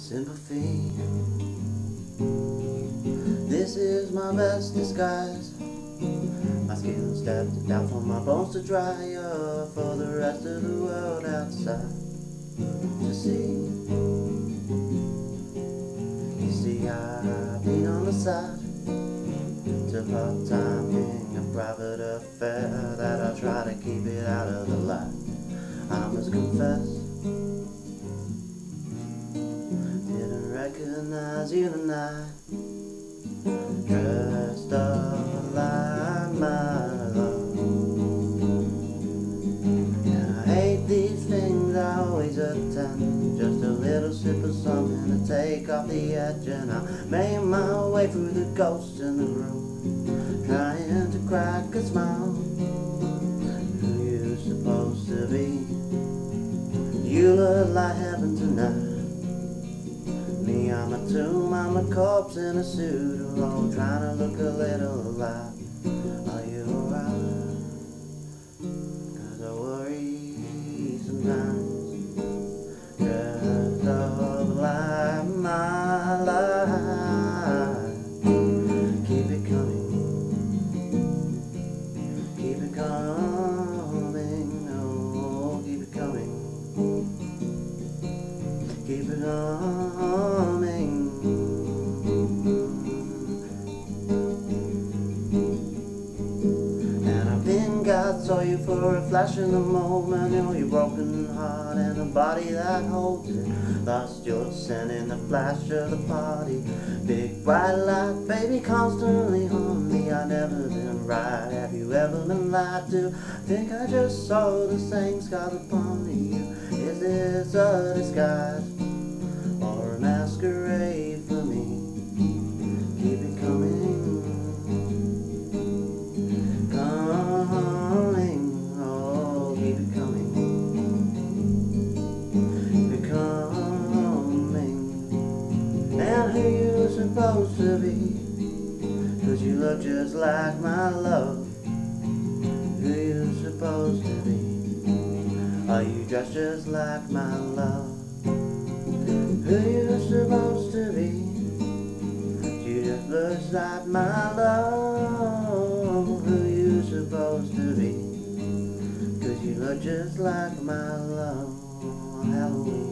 sympathy. This is my best disguise. My skin stepped down for my bones to dry up, for the rest of the world outside to see. You see, I've been on the side to part-time being a private affair, that I try to keep it out of the light. I must confess, didn't recognize you tonight, dressed up like my love. And I hate these things I always attend, just a little sip of something to take off the edge. And I made my way through the ghosts in the room, trying to crack a smile. Who you supposed to be? You look like heaven tonight. Me, I'm a tomb, I'm a corpse in a suit, oh, trying to look a little alive. Are you alright? 'Cause I worry sometimes. Dressed up like my life. Keep it coming, keep it coming, oh, keep it coming, keep it coming. And I think God saw you for a flash in the moment, you know, your broken heart and a body that holds it. Lost your scent in the flash of the party. Big bright light, baby, constantly haunt me. I've never been right, have you ever been lied to? Think I just saw the same scars upon you. Is this a disguise or a masquerade for me? Keep it coming, coming, oh, keep it coming, keep it coming. And who you supposed to be? 'Cause you look just like my love. Who you supposed to be? Are you dressed just like my love? Who you supposed to be? You just look like my love. Who you supposed to be? 'Cause you look just like my love on Halloween.